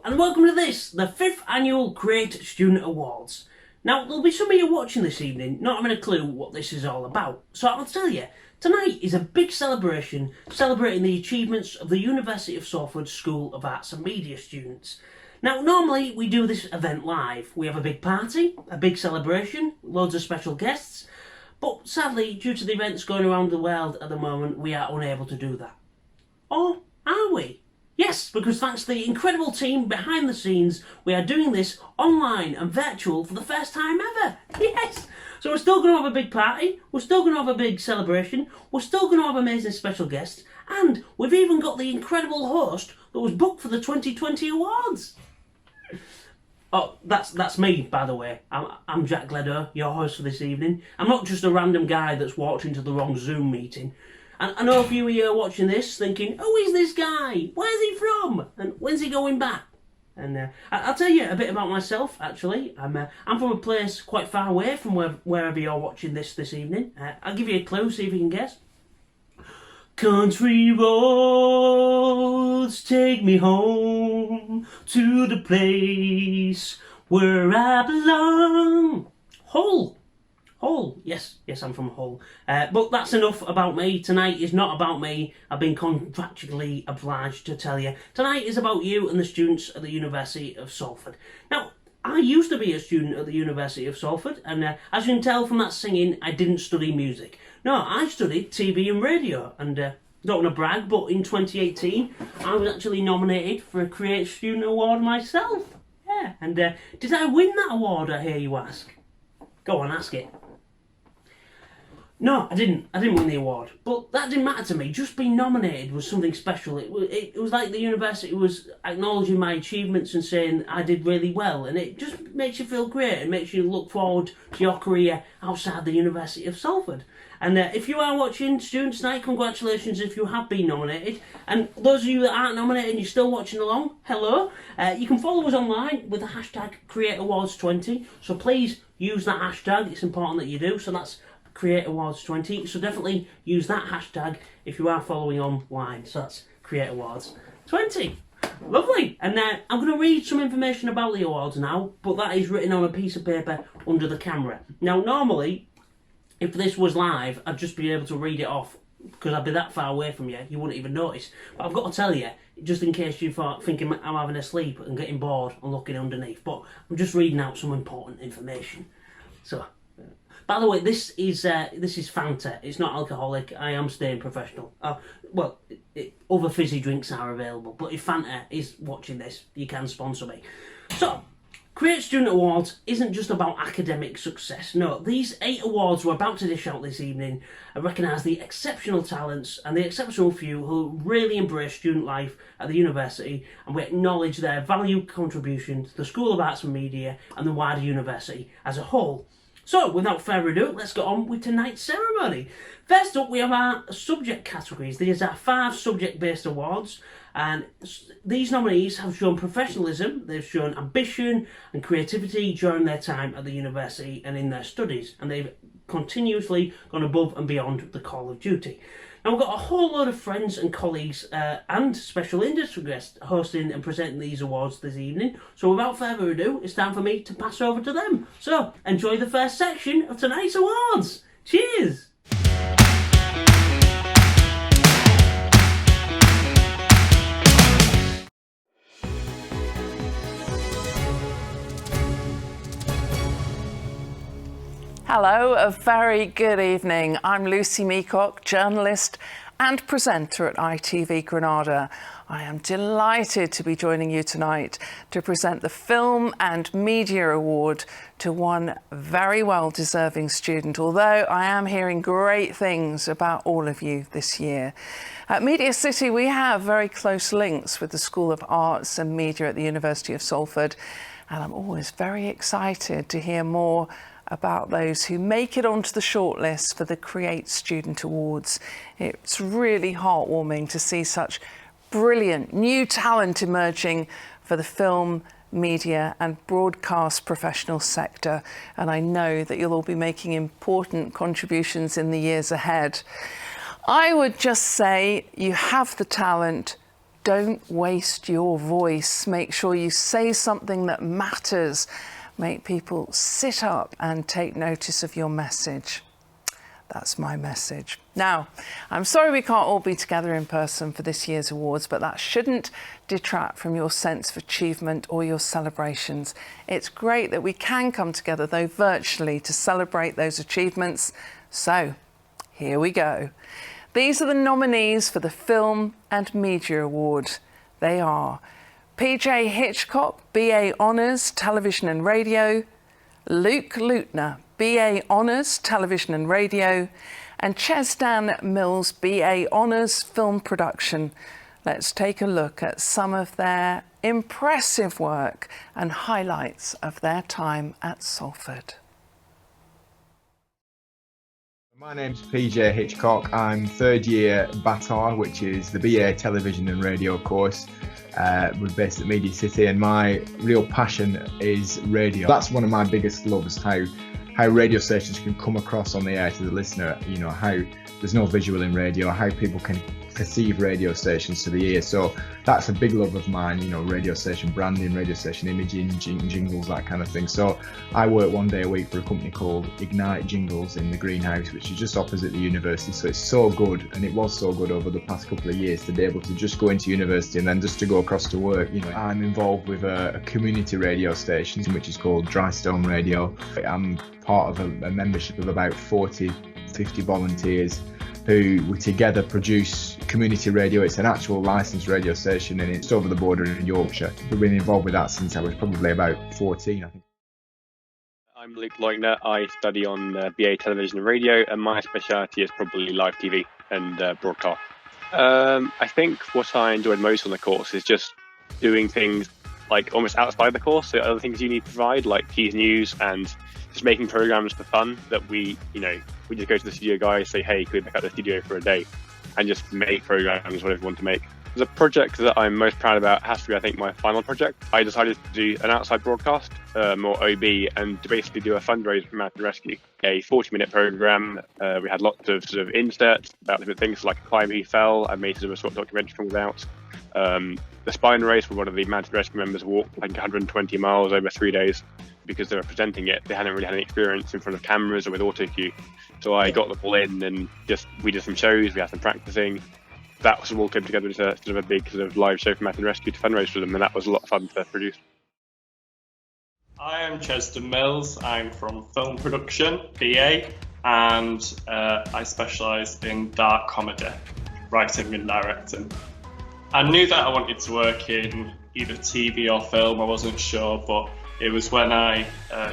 and welcome to this, the 5th Annual Create Student Awards. Now, there'll be some of you watching this evening not having a clue what this is all about, so I'll tell you, tonight is a big celebration celebrating the achievements of the University of Salford School of Arts and Media students. Now, normally we do this event live. We have a big party, a big celebration, loads of special guests, but sadly, due to the events going around the world at the moment, we are unable to do that. Or are we? Yes, because thanks to the incredible team behind the scenes, we are doing this online and virtual for the first time ever. Yes! So we're still going to have a big party, we're still going to have a big celebration, we're still going to have amazing special guests, and we've even got the incredible host that was booked for the 2020 awards. Oh, that's me, by the way. I'm Jack Gleadow, your host for this evening. I'm not just a random guy that's walked into the wrong Zoom meeting. And I know a few of you are watching this thinking, who is this guy? Where's he from? And when's he going back? And I'll tell you a bit about myself, actually. I'm from a place quite far away from wherever you're watching this evening. I'll give you a clue, see if you can guess. Country roads take me home to the place where I belong. Hull, yes, I'm from Hull. But that's enough about me. Tonight is not about me. I've been contractually obliged to tell you. Tonight is about you and the students at the University of Salford. Now, I used to be a student at the University of Salford, and as you can tell from that singing, I didn't study music. No, I studied TV and radio, and don't want to brag, but in 2018, I was actually nominated for a Create Student Award myself. Yeah, and did I win that award, I hear you ask? Go on, ask it. No, I didn't win the award, but that didn't matter to me. Just being nominated was something special. It was like the university was acknowledging my achievements and saying I did really well, and it just makes you feel great and makes you look forward to your career outside the University of Salford. And if you are watching, students tonight, congratulations if you have been nominated. And those of you that aren't nominated and you're still watching along, hello. You can follow us online with the hashtag CreateAwards20, so please use that hashtag. It's important that you do, so that's Create Awards 20, so definitely use that hashtag if you are following online. So that's Create Awards 20. Lovely. And I'm going to read some information about the awards now, but that is written on a piece of paper under the camera. Now, normally, if this was live, I'd just be able to read it off because I'd be that far away from you, you wouldn't even notice. But I've got to tell you, just in case you're thinking I'm having a sleep and getting bored and looking underneath, but I'm just reading out some important information. So, by the way, this is Fanta. It's not alcoholic. I am staying professional. Other fizzy drinks are available, but if Fanta is watching this, you can sponsor me. So, Create Student Awards isn't just about academic success. No, these 8 awards we're about to dish out this evening recognise the exceptional talents and the exceptional few who really embrace student life at the university, and we acknowledge their valued contribution to the School of Arts and Media and the wider university as a whole. So, without further ado, let's get on with tonight's ceremony. First up, we have our subject categories. These are 5 subject-based awards, and these nominees have shown professionalism, they've shown ambition and creativity during their time at the university and in their studies, and they've continuously gone above and beyond the call of duty. Now, we've got a whole load of friends and colleagues and special industry guests hosting and presenting these awards this evening. So without further ado, it's time for me to pass over to them. So enjoy the first section of tonight's awards. Cheers! Hello, a very good evening. I'm Lucy Meacock, journalist and presenter at ITV Granada. I am delighted to be joining you tonight to present the Film and Media Award to one very well-deserving student, although I am hearing great things about all of you this year. At Media City, we have very close links with the School of Arts and Media at the University of Salford, and I'm always very excited to hear more about those who make it onto the shortlist for the Create Student Awards. It's really heartwarming to see such brilliant new talent emerging for the film, media and broadcast professional sector, and I know that you'll all be making important contributions in the years ahead. I would just say you have the talent, Don't waste your voice. Make sure you say something that matters. Make people sit up and take notice of your message. That's my message. Now, I'm sorry we can't all be together in person for this year's awards, but that shouldn't detract from your sense of achievement or your celebrations. It's great that we can come together, though virtually, to celebrate those achievements. So, here we go. These are the nominees for the Film and Media Award. They are PJ Hitchcock, BA Honours, Television and Radio, Luke Lutner, BA Honours, Television and Radio, and Chesdan Mills, BA Honours, Film Production. Let's take a look at some of their impressive work and highlights of their time at Salford. My name's PJ Hitchcock. I'm third year BATAR, which is the BA Television and Radio course. We're based at Media City, and my real passion is radio. That's one of my biggest loves, how radio stations can come across on the air to the listener, you know, how there's no visual in radio, how people can perceive radio stations to the ear. So that's a big love of mine, you know, radio station branding, radio station imaging, jingles, that kind of thing. So I work one day a week for a company called Ignite Jingles in the greenhouse, which is just opposite the university. So it's so good, and it was so good over the past couple of years to be able to just go into university and then just to go across to work. You know, I'm involved with a community radio station which is called Drystone Radio. I'm part of a membership of about 50 volunteers who we together produce community radio. It's an actual licensed radio station, and it's over the border in Yorkshire. We've been involved with that since I was probably about 14, I think. I'm Luke Leutner. I study on BA Television and Radio, and my speciality is probably live TV and broadcast. I think what I enjoyed most on the course is just doing things like almost outside the course, so other things you need to provide, like Keys News, and just making programs for fun that we just go to the studio guys, say, hey, can we back out the studio for a day, and just make programs, whatever you want to make. The project that I'm most proud about has to be, I think, my final project. I decided to do an outside broadcast, more OB, and to basically do a fundraiser for Mountain Rescue. A 40-minute program. We had lots of sort of inserts about different things, like a climber who fell. I made sort of a short documentary film about. The spine race, where one of the Mountain Rescue members walked like 120 miles over 3 days because they were presenting it. They hadn't really had any experience in front of cameras or with auto cue. So I got them all in, and we did some shows, we had some practicing. That all came together into sort of a big sort of live show for Mountain Rescue to fundraise for them, and that was a lot of fun to produce. I am Chesdan Mills. I'm from film production, BA, and I specialise in dark comedy, writing and directing. I knew that I wanted to work in either TV or film, I wasn't sure, but it was when I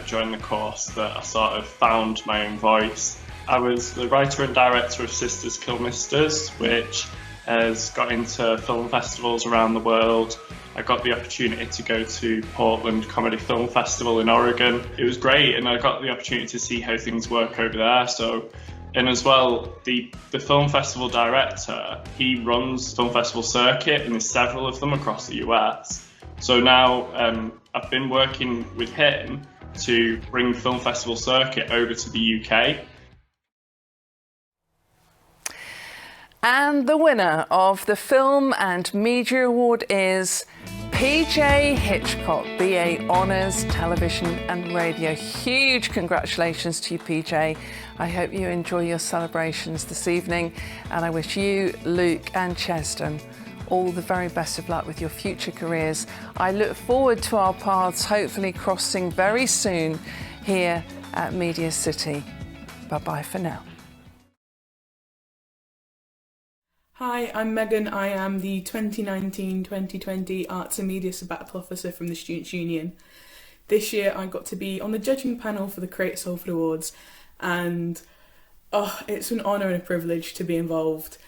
joined the course that I sort of found my own voice. I was the writer and director of Sisters Kill Misters, which has got into film festivals around the world. I got the opportunity to go to Portland Comedy Film Festival in Oregon. It was great, and I got the opportunity to see how things work over there. And as well, the film festival director, he runs the film festival circuit, and there's several of them across the US. So now I've been working with him to bring the film festival circuit over to the UK. And the winner of the Film and Media Award is PJ Hitchcock, BA Honours, Television and Radio. Huge congratulations to you, PJ. I hope you enjoy your celebrations this evening, and I wish you, Luke and Chesdan all the very best of luck with your future careers. I look forward to our paths hopefully crossing very soon here at Media City. Bye-bye for now. Hi, I'm Megan. I am the 2019-2020 Arts and Media Sabbatical Officer from the Students' Union. This year I got to be on the judging panel for the Create Salford Awards, and it's an honour and a privilege to be involved.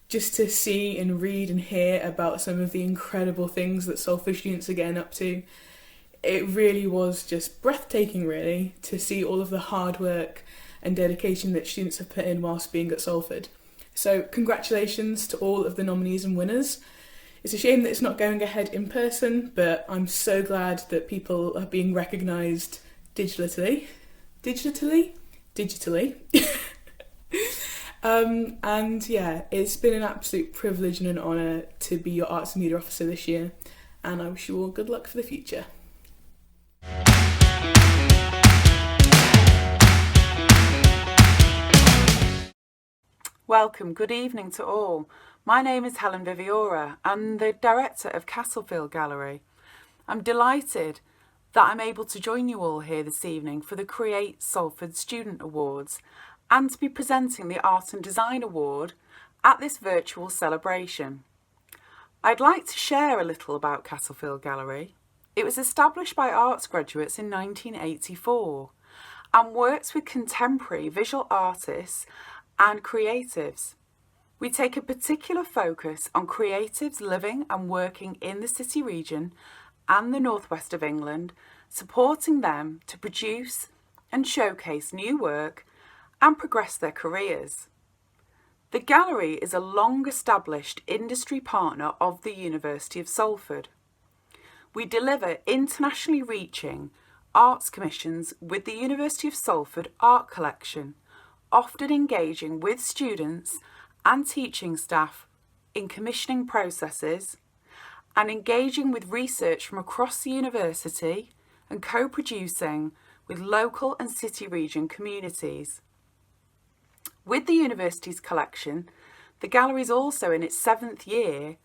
Just to see and read and hear about some of the incredible things that Salford students are getting up to. It really was just breathtaking, really, to see all of the hard work and dedication that students have put in whilst being at Salford. So congratulations to all of the nominees and winners. It's a shame that it's not going ahead in person, but I'm so glad that people are being recognised digitally. And yeah, it's been an absolute privilege and an honour to be your Arts and Media Officer this year, and I wish you all good luck for the future. Welcome, good evening to all. My name is Helen Viviora. I'm the Director of Castlefield Gallery. I'm delighted that I'm able to join you all here this evening for the Create Salford Student Awards and to be presenting the Art and Design Award at this virtual celebration. I'd like to share a little about Castlefield Gallery. It was established by arts graduates in 1984 and works with contemporary visual artists and creatives. We take a particular focus on creatives living and working in the city region and the northwest of England, supporting them to produce and showcase new work and progress their careers. The gallery is a long-established industry partner of the University of Salford. We deliver internationally reaching arts commissions with the University of Salford Art Collection, often engaging with students and teaching staff in commissioning processes and engaging with research from across the university and co-producing with local and city region communities. With the university's collection, the gallery is also in its 7th year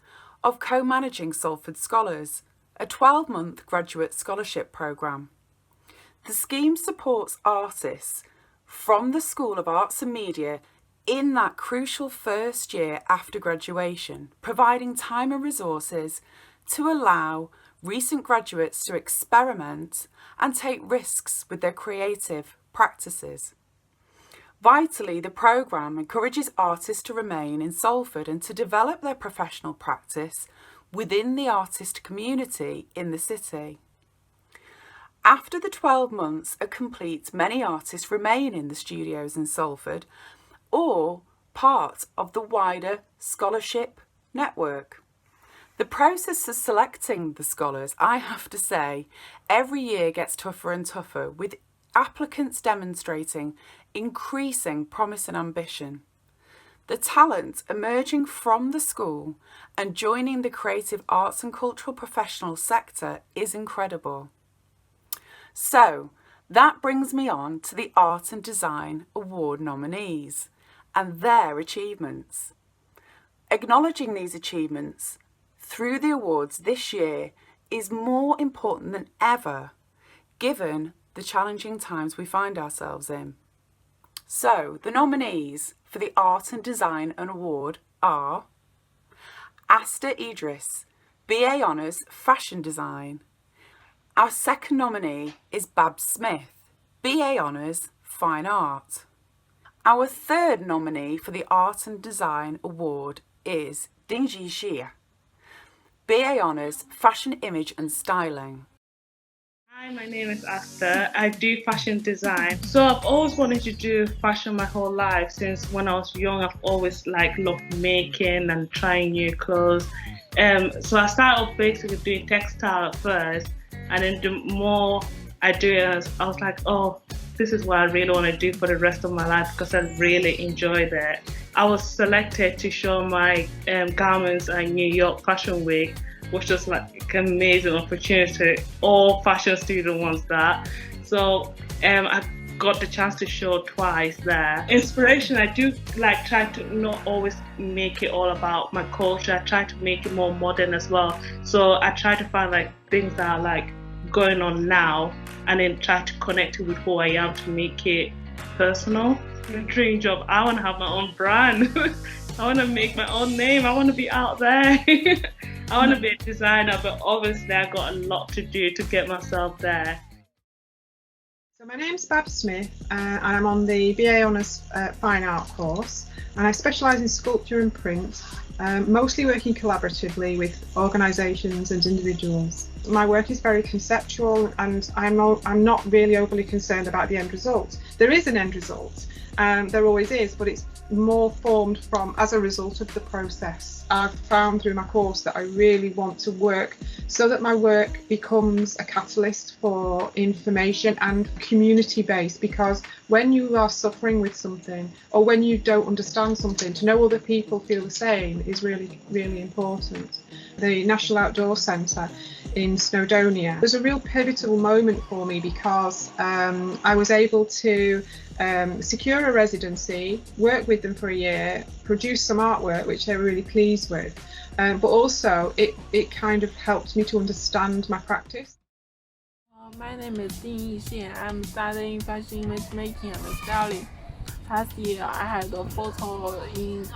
of co-managing Salford Scholars, a 12-month graduate scholarship programme. The scheme supports artists from the School of Arts and Media in that crucial first year after graduation, providing time and resources to allow recent graduates to experiment and take risks with their creative practices. Vitally, the programme encourages artists to remain in Salford and to develop their professional practice within the artist community in the city. After the 12 months are complete, many artists remain in the studios in Salford or part of the wider scholarship network. The process of selecting the scholars, I have to say, every year gets tougher and tougher, with applicants demonstrating increasing promise and ambition. The talent emerging from the school and joining the creative arts and cultural professional sector is incredible. So, that brings me on to the Art and Design Award nominees and their achievements. Acknowledging these achievements through the awards this year is more important than ever, given the challenging times we find ourselves in. So, the nominees for the Art and Design Award are Asta Idris, BA Honours Fashion Design. Our second nominee is Babs Smith, BA Honours Fine Art. Our third nominee for the Art and Design Award is Dingji Xia, BA Honours Fashion Image and Styling. Hi, my name is Asta. I do fashion design. So I've always wanted to do fashion my whole life. Since when I was young, I've always loved making and trying new clothes. So I started off basically doing textile at first, and then the more I do it, I was like, oh, this is what I really want to do for the rest of my life because I really enjoyed it. I was selected to show my garments at New York Fashion Week, which was an amazing opportunity. All fashion students want that. So I got the chance to show twice there. Inspiration, I do try to not always make it all about my culture. I try to make it more modern as well. So I try to find things that are going on now, and then try to connect it with who I am to make it personal. My dream job, I want to have my own brand. I want to make my own name. I want to be out there. I want to be a designer, but obviously I got a lot to do to get myself there. So my name's Babs Smith, and I'm on the BA Honours Fine Art course, and I specialise in sculpture and print, mostly working collaboratively with organisations and individuals. My work is very conceptual, and I'm not really overly concerned about the end result. There is an end result, there always is, but it's more formed from as a result of the process. I've found through my course that I really want to work so that my work becomes a catalyst for information and community based, because when you are suffering with something or when you don't understand something, to know other people feel the same is really, really important. The National Outdoor Centre in Snowdonia was a real pivotal moment for me because I was able to secure a residency, work with them for a year, produce some artwork which they were really pleased with, but also it kind of helped me to understand my practice. My name is Ding Yixian. I'm studying fashion image making and styling. Last year, I had a photo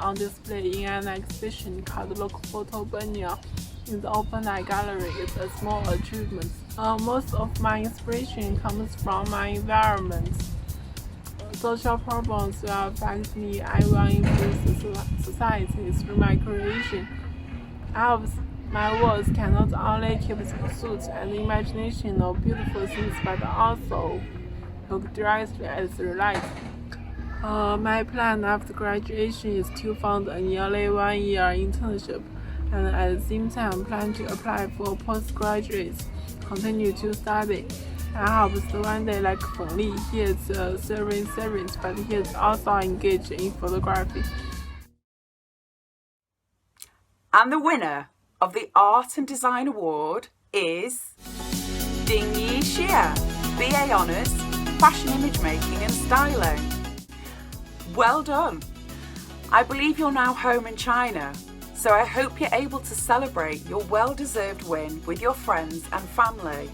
on display in an exhibition called Look Photo Benya in the Open Eye Gallery. It's a small achievement. Most of my inspiration comes from my environment. Social problems will affect me. I will influence society through my creation. I hope my words can not only keep the pursuit and imagination of beautiful things, but also look directly at the light. My plan after graduation is to fund a nearly 1 year internship, and at the same time plan to apply for postgraduates, continue to study. I hope that one day, like Feng Li, he is a servant, but he is also engaged in photography. And the winner of the Art and Design Award is Ding Yi Xia, BA Honours, Fashion Image Making and Styling. Well done! I believe you're now home in China, so I hope you're able to celebrate your well-deserved win with your friends and family.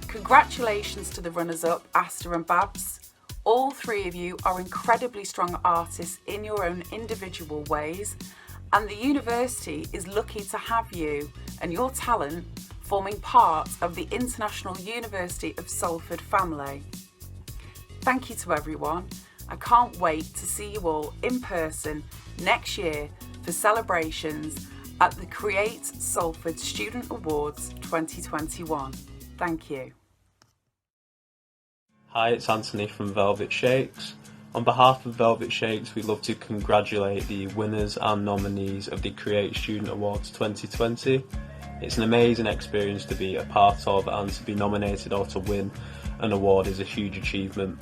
Congratulations to the runners-up, Asta and Babs. All three of you are incredibly strong artists in your own individual ways, and the university is lucky to have you and your talent forming part of the International University of Salford family. Thank you to everyone. I can't wait to see you all in person next year for celebrations at the Create Salford Student Awards 2021. Thank you. Hi, it's Anthony from Velvet Shakes. On behalf of Velvet Shakes, we'd love to congratulate the winners and nominees of the Create Student Awards 2020. It's an amazing experience to be a part of, and to be nominated or to win an award is a huge achievement.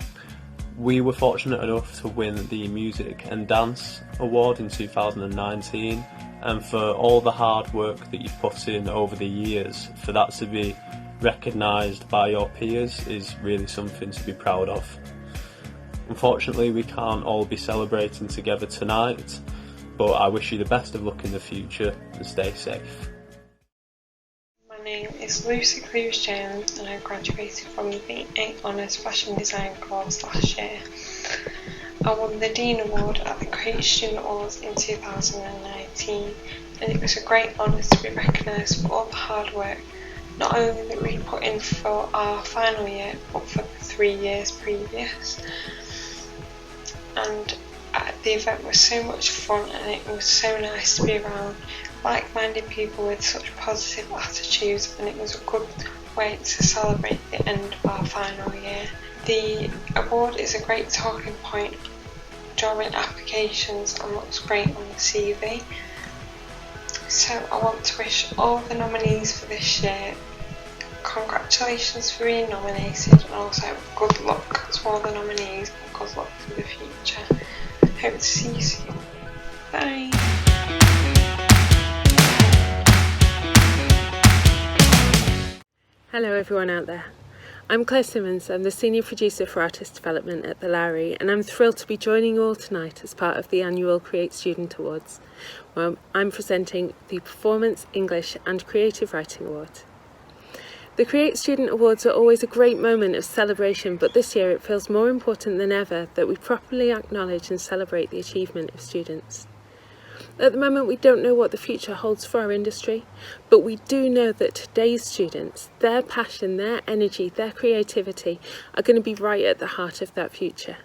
We were fortunate enough to win the Music and Dance Award in 2019, and for all the hard work that you've put in over the years, for that to be recognised by your peers is really something to be proud of. Unfortunately, we can't all be celebrating together tonight, but I wish you the best of luck in the future and stay safe. My name is Lucy Cleaves-Jones and I graduated from the BA Honours Fashion Design course last year. I won the Dean Award at the Create Student Awards in 2019, and it was a great honour to be recognised for all the hard work, not only that we put in for our final year, but for the 3 years previous. And the event was so much fun, and it was so nice to be around like-minded people with such positive attitudes, and it was a good way to celebrate the end of our final year. The award is a great talking point during applications and looks great on the CV. So I want to wish all the nominees for this year congratulations for being nominated, and also good luck to all the nominees and good luck for the future. Hope to see you soon. Bye. Hello everyone out there. I'm Claire Simmons. I'm the Senior Producer for Artist Development at the Lowry, and I'm thrilled to be joining you all tonight as part of the annual Create Student Awards, where I'm presenting the Performance, English and Creative Writing Award. The Create Student Awards are always a great moment of celebration, but this year it feels more important than ever that we properly acknowledge and celebrate the achievement of students. At the moment, we don't know what the future holds for our industry, but we do know that today's students, their passion, their energy, their creativity are going to be right at the heart of that future.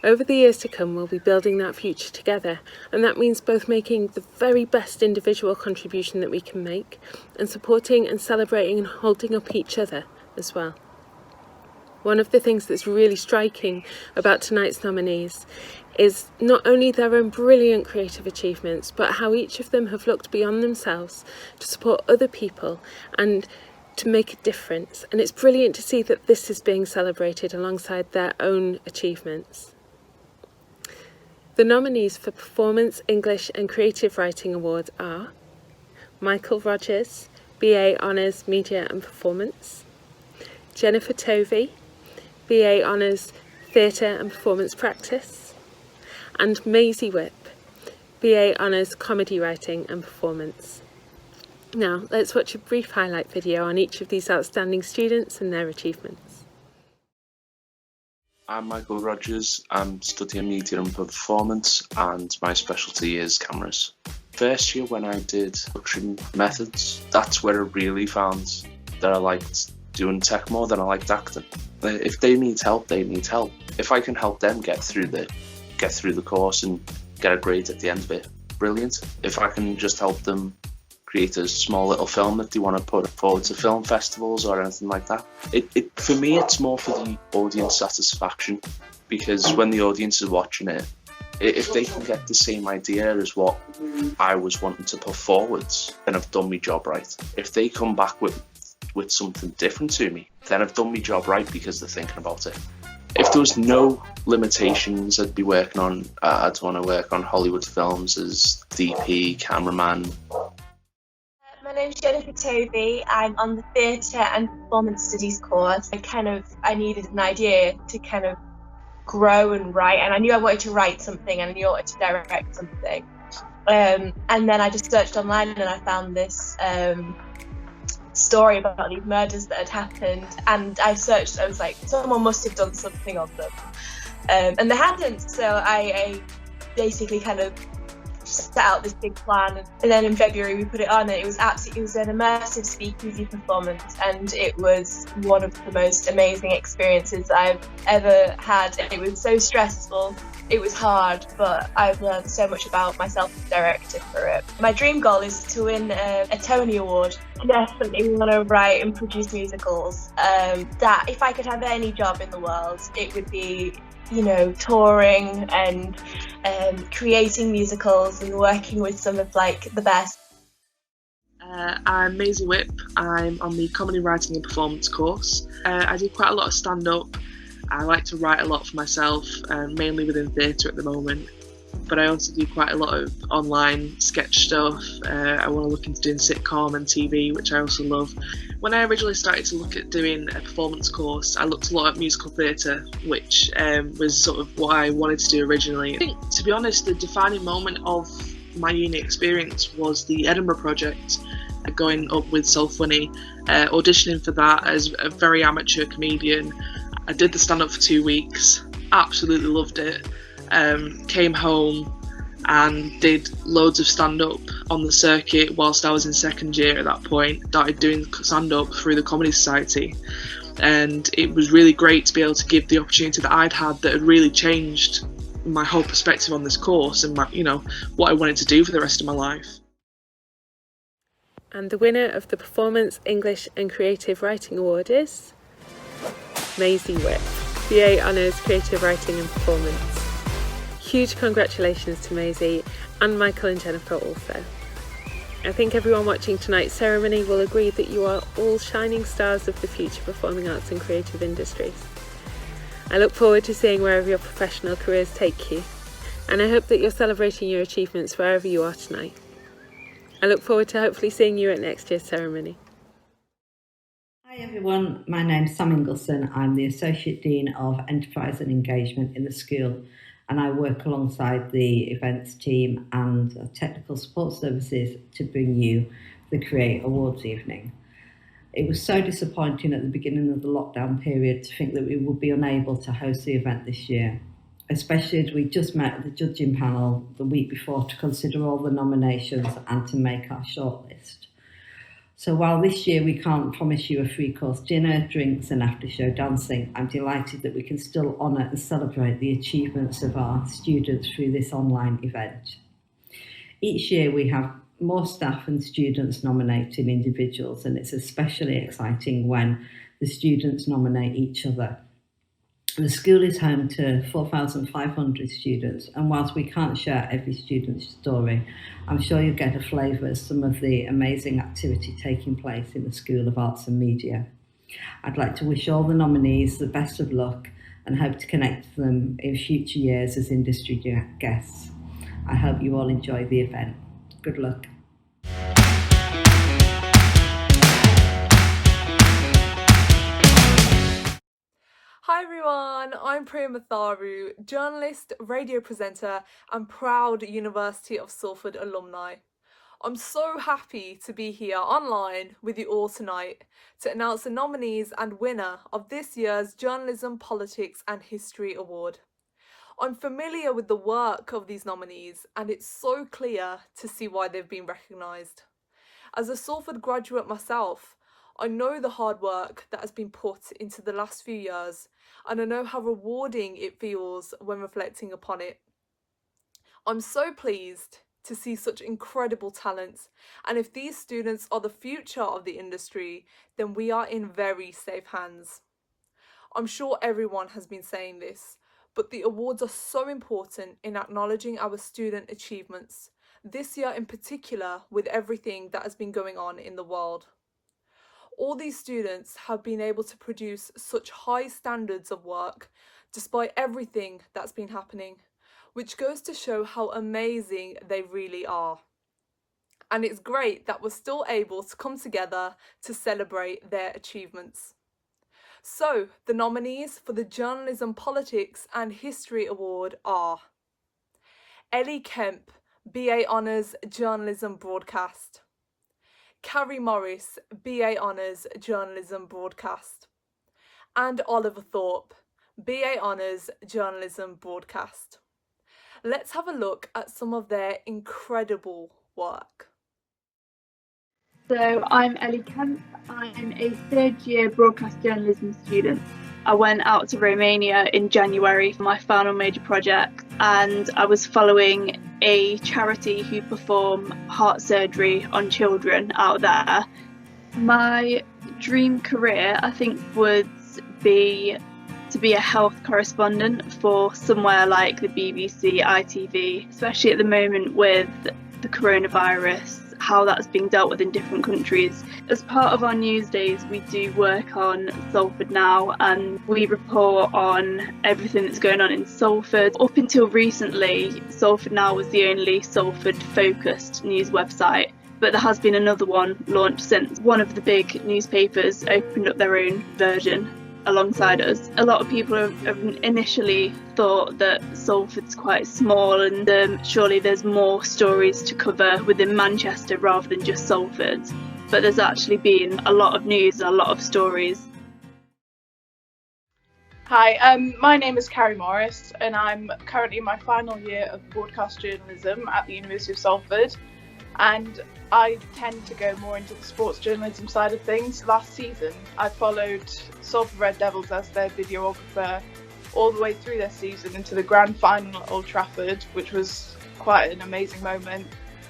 Over the years to come, we'll be building that future together, and that means both making the very best individual contribution that we can make and supporting and celebrating and holding up each other as well. One of the things that's really striking about tonight's nominees is not only their own brilliant creative achievements, but how each of them have looked beyond themselves to support other people and to make a difference. And it's brilliant to see that this is being celebrated alongside their own achievements. The nominees for Performance, English and Creative Writing Awards are Michael Rogers, BA Honours Media and Performance, Jennifer Tovey, BA Honours Theatre and Performance Practice, and Maisie Whip, BA Honours Comedy Writing and Performance. Now, let's watch a brief highlight video on each of these outstanding students and their achievements. I'm Michael Rogers. I'm studying media and performance, and my specialty is cameras. First year when I did production methods, that's where I really found that I liked doing tech more than I liked acting. If they need help, they need help. If I can help them get through the course and get a grade at the end of it, brilliant. If I can just help them create a small little film that they want to put forward to film festivals or anything like that. For me, it's more for the audience satisfaction, because when the audience is watching it, if they can get the same idea as what I was wanting to put forwards, then I've done my job right. If they come back with something different to me, then I've done my job right because they're thinking about it. If there was no limitations, I'd be working on, I'd want to work on Hollywood films as DP, cameraman. My name's Jennifer Tovey. I'm on the Theatre and Performance Studies course. I needed an idea to kind of grow and write, and I knew I wanted to write something and I knew I wanted to direct something. And then I just searched online and I found this story about these murders that had happened, and I searched, I was like, someone must have done something on them. And they hadn't, so I basically kind of set out this big plan, and then in February we put it on, and it was an immersive speakeasy performance, and it was one of the most amazing experiences I've ever had. It was so stressful, it was hard, but I've learned so much about myself as a director for it. My dream goal is to win a Tony Award. I definitely want to write and produce musicals. That if I could have any job in the world, it would be, touring and creating musicals and working with some of the best. I'm Maisie Whip. I'm on the Comedy Writing and Performance course. I do quite a lot of stand-up. I like to write a lot for myself, mainly within theatre at the moment. But I also do quite a lot of online sketch stuff. I want to look into doing sitcom and TV, which I also love. When I originally started to look at doing a performance course, I looked a lot at musical theatre, which was sort of what I wanted to do originally. I think, to be honest, the defining moment of my uni experience was the Edinburgh project, going up with Salford, auditioning for that as a very amateur comedian. I did the stand-up for 2 weeks, absolutely loved it. Came home and did loads of stand-up on the circuit whilst I was in second year at that point. Started doing stand-up through the Comedy Society, and it was really great to be able to give the opportunity that I'd had that had really changed my whole perspective on this course and what I wanted to do for the rest of my life. And the winner of the Performance, English and Creative Writing Award is Maisie Whip, BA Honours Creative Writing and Performance. Huge congratulations to Maisie and Michael and Jennifer also. I think everyone watching tonight's ceremony will agree that you are all shining stars of the future performing arts and creative industries. I look forward to seeing wherever your professional careers take you, and I hope that you're celebrating your achievements wherever you are tonight. I look forward to hopefully seeing you at next year's ceremony. Hi everyone, my name's Sam Ingleson. I'm the Associate Dean of Enterprise and Engagement in the school, and I work alongside the events team and technical support services to bring you the Create Awards evening. It was so disappointing at the beginning of the lockdown period to think that we would be unable to host the event this year, especially as we just met the judging panel the week before to consider all the nominations and to make our shortlist. So while this year we can't promise you a free course dinner, drinks and after show dancing, I'm delighted that we can still honour and celebrate the achievements of our students through this online event. Each year we have more staff and students nominating individuals, and it's especially exciting when the students nominate each other. The school is home to 4,500 students, and whilst we can't share every student's story, I'm sure you'll get a flavour of some of the amazing activity taking place in the School of Arts and Media. I'd like to wish all the nominees the best of luck and hope to connect with them in future years as industry guests. I hope you all enjoy the event. Good luck. Hi everyone, I'm Priya Matharu, journalist, radio presenter and proud University of Salford alumni. I'm so happy to be here online with you all tonight to announce the nominees and winner of this year's Journalism, Politics and History Award. I'm familiar with the work of these nominees and it's so clear to see why they've been recognised. As a Salford graduate myself, I know the hard work that has been put into the last few years and I know how rewarding it feels when reflecting upon it. I'm so pleased to see such incredible talents, and if these students are the future of the industry, then we are in very safe hands. I'm sure everyone has been saying this, but the awards are so important in acknowledging our student achievements, this year in particular with everything that has been going on in the world. All these students have been able to produce such high standards of work despite everything that's been happening, which goes to show how amazing they really are. And it's great that we're still able to come together to celebrate their achievements. So, the nominees for the Journalism, Politics and History Award are Ellie Kemp, BA Honours Journalism Broadcast, Carrie Morris, BA Honours Journalism Broadcast, and Oliver Thorpe, BA Honours Journalism Broadcast. Let's have a look at some of their incredible work. So I'm Ellie Kemp. I'm a third year broadcast journalism student. I went out to Romania in January for my final major project, and I was following a charity who perform heart surgery on children out there. My dream career, I think, would be to be a health correspondent for somewhere like the BBC, ITV, especially at the moment with the coronavirus, how that's being dealt with in different countries. As part of our news days, we do work on Salford Now and we report on everything that's going on in Salford. Up until recently, Salford Now was the only Salford-focused news website, but there has been another one launched since. One of the big newspapers opened up their own version alongside us. A lot of people have initially thought that Salford's quite small and surely there's more stories to cover within Manchester rather than just Salford, but there's actually been a lot of news and a lot of stories. Hi, my name is Carrie Morris and I'm currently in my final year of broadcast journalism at the University of Salford, and I tend to go more into the sports journalism side of things. Last season I followed Salford Red Devils as their videographer all the way through their season into the grand final at Old Trafford, which was quite an amazing moment.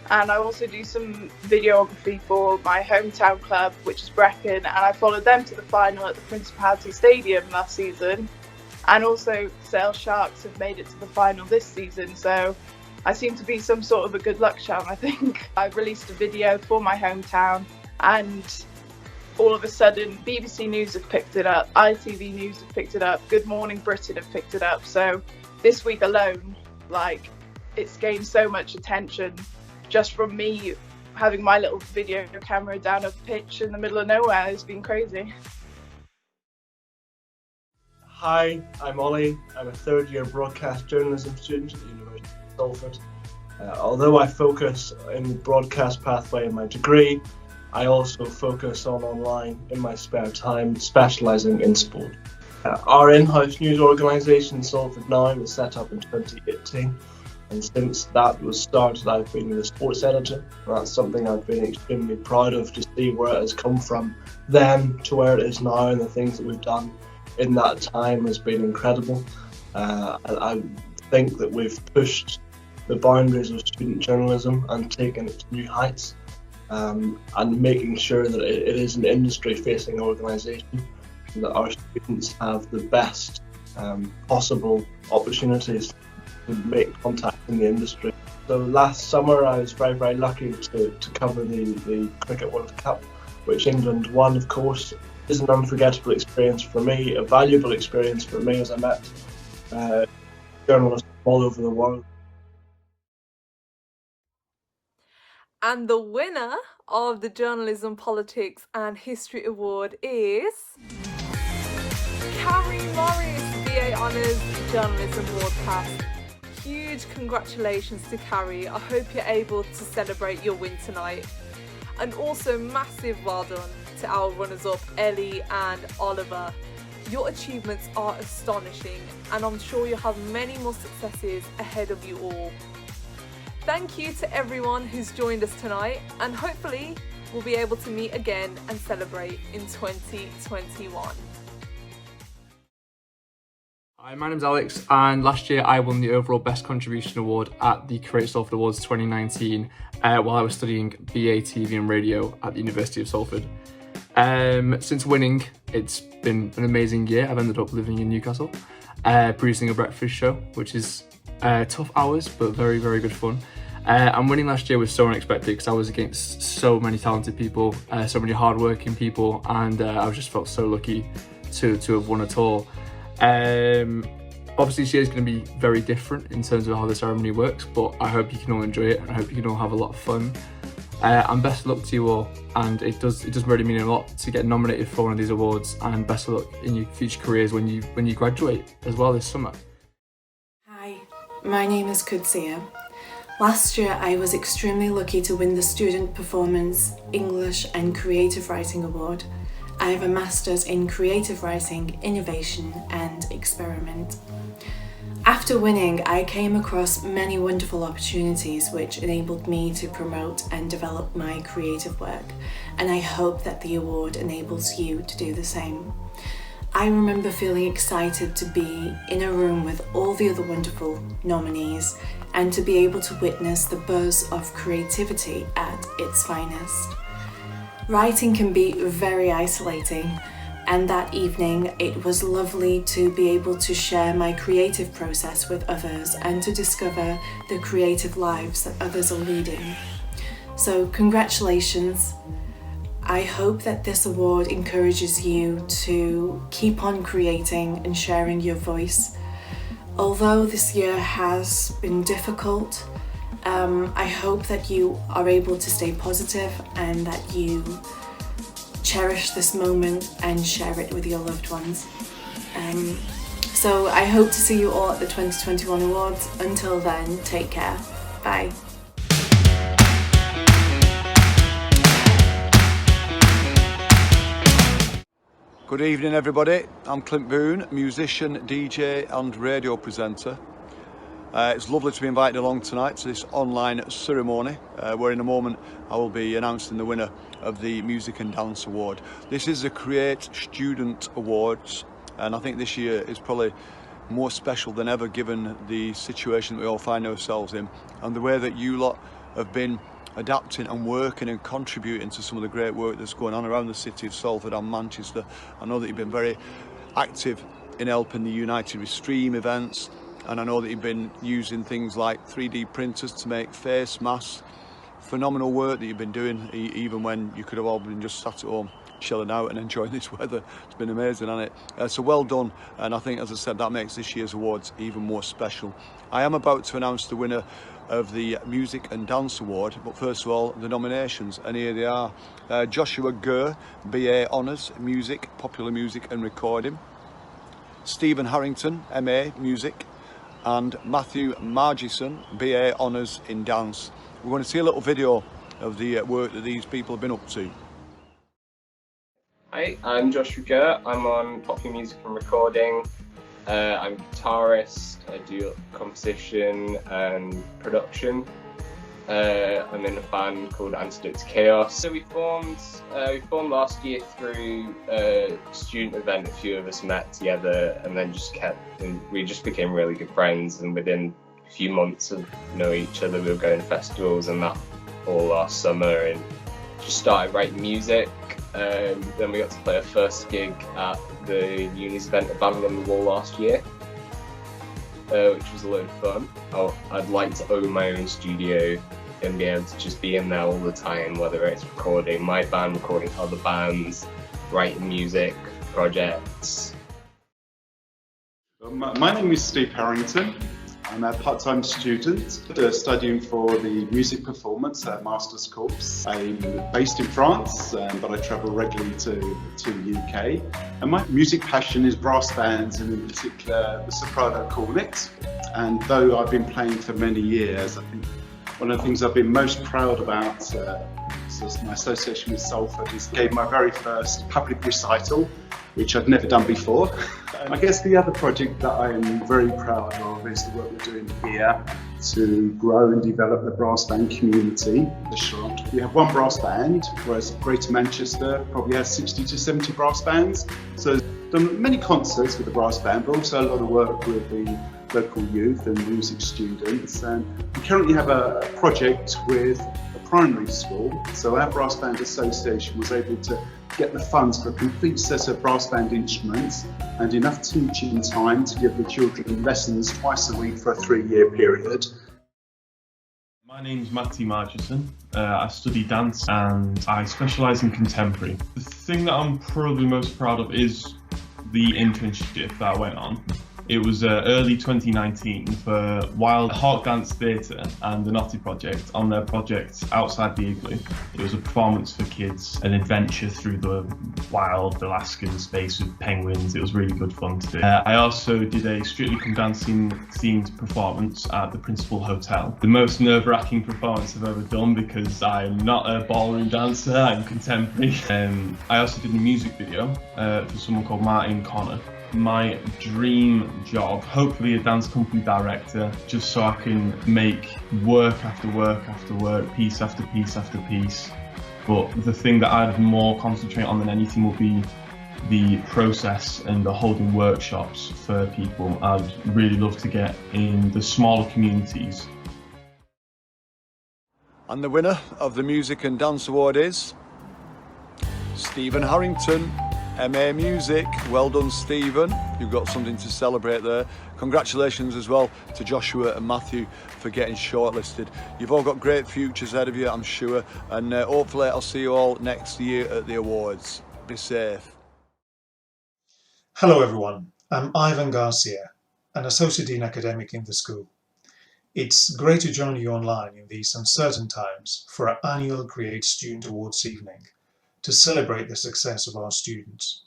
And I also do some videography for my hometown club, which is Brecon, and I followed them to the final at the Principality Stadium last season. And also Sale Sharks have made it to the final this season, so I seem to be some sort of a good luck charm, I think. I released a video for my hometown and all of a sudden BBC News have picked it up, ITV News have picked it up, Good Morning Britain have picked it up. So this week alone, it's gained so much attention just from me having my little video camera down a pitch in the middle of nowhere. It's been crazy. Hi, I'm Ollie. I'm a third year broadcast journalism student at the University of Salford. Although I focus in the broadcast pathway in my degree, I also focus on online in my spare time, specialising in sport. Our in-house news organisation, Salford Now, was set up in 2018, and since that was started, I've been the sports editor. That's something I've been extremely proud of, to see where it has come from then to where it is now, and the things that we've done in that time has been incredible. I think that we've pushed the boundaries of student journalism and taken it to new heights, and making sure that it is an industry-facing organisation, that our students have the best possible opportunities to make contact in the industry. So last summer I was very, very lucky to cover the Cricket World Cup, which England won, of course. It's an unforgettable experience for me, a valuable experience for me, as I met journalists all over the world. And the winner of the Journalism, Politics and History Award is Carrie Morris, BA Honours Journalism Broadcast. Huge congratulations to Carrie. I hope you're able to celebrate your win tonight. And also massive well done to our runners-up Ellie and Oliver. Your achievements are astonishing and I'm sure you'll have many more successes ahead of you all. Thank you to everyone who's joined us tonight and hopefully we'll be able to meet again and celebrate in 2021. Hi, my name's Alex and last year I won the overall Best Contribution Award at the Create Salford Awards 2019 while I was studying BA TV and Radio at the University of Salford. Since winning, it's been an amazing year. I've ended up living in Newcastle, producing a breakfast show, which is tough hours, but very, very good fun. And winning last year was so unexpected because I was against so many talented people, so many hardworking people, and I just felt so lucky to have won it all. Obviously this year is going to be very different in terms of how the ceremony works, but I hope you can all enjoy it and I hope you can all have a lot of fun. And best of luck to you all, and it does really mean a lot to get nominated for one of these awards, and best of luck in your future careers when you graduate as well this summer. Hi, my name is Kudsia. Last year I was extremely lucky to win the Student Performance, English and Creative Writing Award. I have a Master's in Creative Writing, Innovation and Experiment. After winning, I came across many wonderful opportunities which enabled me to promote and develop my creative work, and I hope that the award enables you to do the same. I remember feeling excited to be in a room with all the other wonderful nominees and to be able to witness the buzz of creativity at its finest. Writing can be very isolating, and that evening it was lovely to be able to share my creative process with others and to discover the creative lives that others are leading. So congratulations. I hope that this award encourages you to keep on creating and sharing your voice. Although this year has been difficult, I hope that you are able to stay positive and that you cherish this moment and share it with your loved ones. So I hope to see you all at the 2021 awards. Until then, take care. Bye. Good evening everybody, I'm Clint Boone, musician, DJ and radio presenter. It's lovely to be invited along tonight to this online ceremony where in a moment I will be announcing the winner of the Music and Dance Award. This is the Create Student Awards, and I think this year is probably more special than ever given the situation that we all find ourselves in and the way that you lot have been adapting and working and contributing to some of the great work that's going on around the city of Salford and Manchester. I know that you've been very active in helping the United with Stream events, and I know that you've been using things like 3D printers to make face masks. Phenomenal work that you've been doing, even when you could have all been just sat at home chilling out and enjoying this weather. It's been amazing, hasn't it? So well done, and I think, as I said, that makes this year's awards even more special. I am about to announce the winner of the Music and Dance Award, but first of all the nominations, and here they are. Joshua Gurr, BA Honours Music, Popular Music and Recording. Stephen Harrington, MA Music, and Matthew Margison, BA Honours in Dance. We're going to see a little video of the work that these people have been up to. Hi, I'm Joshua Gurr. I'm on Popular Music and Recording. I'm a guitarist, I do composition and production. I'm in a band called Antidote to Chaos. So we formed last year through a student event. A few of us met together and then we just became really good friends, and within a few months of knowing each other we were going to festivals and that all last summer, and just started writing music. Then we got to play our first gig at the uni's event at Band on the Wall last year, which was a load of fun. I'd like to own my own studio and be able to just be in there all the time, whether it's recording my band, recording other bands, writing music, projects. My name is Steve Harrington. I'm a part-time student studying for the music performance master's course. I'm based in France, but I travel regularly to the UK. And my music passion is brass bands, and in particular the soprano cornet. And though I've been playing for many years, I think one of the things I've been most proud about my association with Salford is gave my very first public recital, which I'd never done before. I guess the other project that I'm very proud of is the work we're doing here to grow and develop the brass band community. We have one brass band, whereas Greater Manchester probably has 60 to 70 brass bands. So done many concerts with the brass band, but also a lot of work with the local youth and music students. And we currently have a project with a primary school. So our brass band association was able to get the funds for a complete set of brass band instruments and enough teaching time to give the children lessons twice a week for a 3-year period. My name's Matty Marchison. I study dance and I specialise in contemporary. The thing that I'm probably most proud of is the internship that I went on. It was early 2019 for Wild Hawk Dance Theatre and the Naughty Project on their project Outside the Igloo. It was a performance for kids, an adventure through the wild Alaskan space with penguins. It was really good fun to do. I also did a Strictly Come Dancing themed performance at the Principal Hotel. The most nerve-wracking performance I've ever done because I'm not a ballroom dancer, I'm contemporary. I also did a music video for someone called Martin Connor. My dream job, hopefully a dance company director, just so I can make work after work after work, piece after piece after piece. But the thing that I'd more concentrate on than anything would be the process and the holding workshops for people. I'd really love to get in the smaller communities. And the winner of the Music and Dance Award is Stephen Harrington, MA Music. Well done, Stephen. You've got something to celebrate there. Congratulations as well to Joshua and Matthew for getting shortlisted. You've all got great futures ahead of you, I'm sure, and hopefully I'll see you all next year at the awards. Be safe. Hello everyone, I'm Ivan Garcia, an Associate Dean Academic in the school. It's great to join you online in these uncertain times for our annual Create Student Awards evening, to celebrate the success of our students.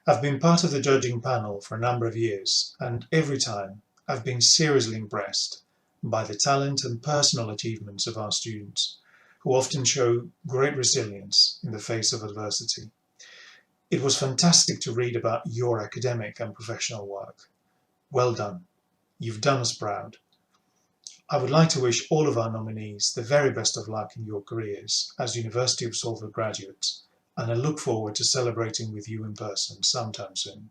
I've been part of the judging panel for a number of years, and every time I've been seriously impressed by the talent and personal achievements of our students, who often show great resilience in the face of adversity. It was fantastic to read about your academic and professional work. Well done. You've done us proud. I would like to wish all of our nominees the very best of luck in your careers as University of Salford graduates, and I look forward to celebrating with you in person sometime soon.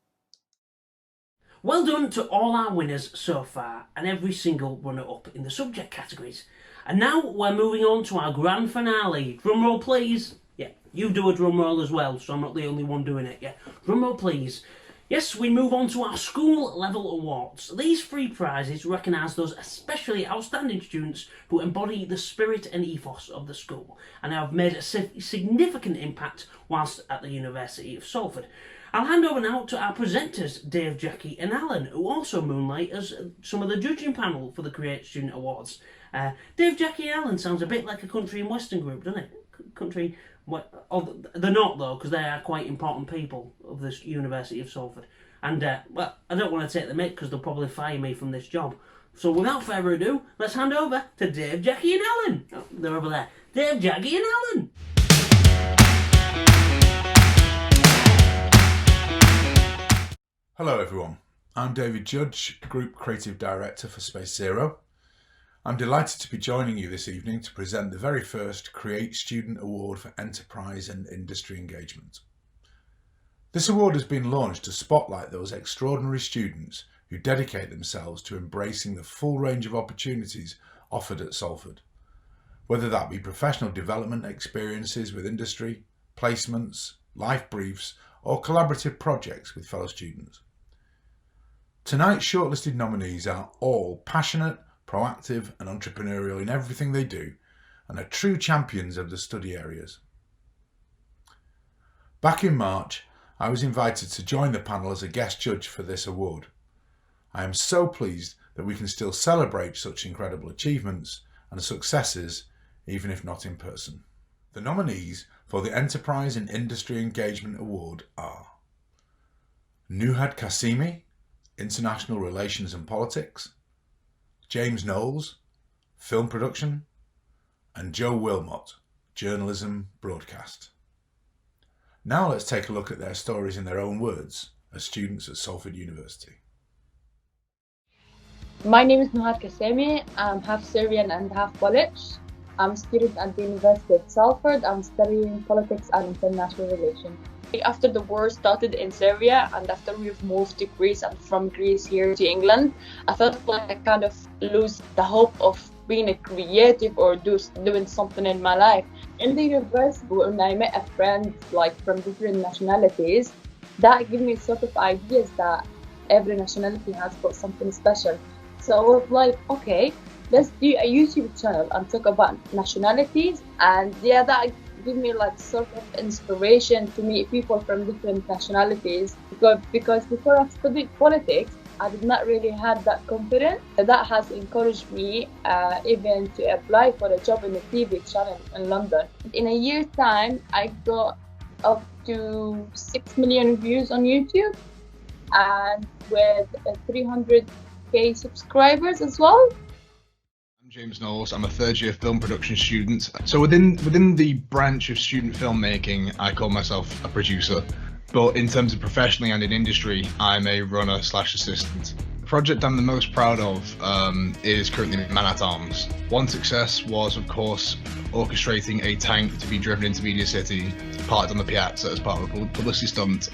Well done to all our winners so far and every single runner-up in the subject categories. And now we're moving on to our grand finale. Drum roll please. Yeah, you do a drum roll as well, so I'm not the only one doing it. Yeah, drum roll please. Yes, we move on to our school level awards. These 3 prizes recognise those especially outstanding students who embody the spirit and ethos of the school and have made a significant impact whilst at the University of Salford. I'll hand over now to our presenters, Dave, Jackie and Alan, who also moonlight as some of the judging panel for the Create Student Awards. Dave, Jackie and Alan sounds a bit like a country and western group, doesn't it? Country... Well, they're not though, because they are quite important people of this University of Salford. And, well, I don't want to take the mick because they'll probably fire me from this job. So without further ado, let's hand over to Dave, Jackie and Alan. Oh, they're over there. Dave, Jackie and Alan. Hello everyone, I'm David Judge, Group Creative Director for Space Zero. I'm delighted to be joining you this evening to present the very first Create Student Award for Enterprise and Industry Engagement. This award has been launched to spotlight those extraordinary students who dedicate themselves to embracing the full range of opportunities offered at Salford. whether that be professional development experiences with industry, placements, life briefs, or collaborative projects with fellow students. Tonight's shortlisted nominees are all passionate, proactive and entrepreneurial in everything they do, and are true champions of the study areas. Back in March, I was invited to join the panel as a guest judge for this award. I am so pleased that we can still celebrate such incredible achievements and successes, even if not in person. The nominees for the Enterprise and Industry Engagement Award are Nuhad Kasimi, International Relations and Politics, James Knowles, Film Production, and Joe Wilmot, Journalism Broadcast. Now let's take a look at their stories in their own words as students at Salford University. My name is Nuhad Kasemi. I'm half Syrian and half Polish. I'm a student at the University of Salford. I'm studying politics and international relations. After the war started in Syria and after we've moved to Greece and from Greece here to England, I felt like I kind of lose the hope of being a creative or doing something in my life. In the university, when I met a friend like from different nationalities, that gave me sort of ideas that every nationality has got something special. So I was like, okay, let's do a YouTube channel and talk about nationalities. And yeah, that gave me like sort of inspiration to meet people from different nationalities. Because before I studied politics, I did not really have that confidence. That has encouraged me even to apply for a job in a TV channel in London. In a year's time, I got up to 6 million views on YouTube and with 300k subscribers as well. I'm James Knowles. I'm a third year film production student. So within the branch of student filmmaking, I call myself a producer. But in terms of professionally and in industry, I'm a runner/assistant. The project I'm the most proud of is currently Man at Arms. One success was, of course, orchestrating a tank to be driven into Media City, parked on the piazza as part of a publicity stunt,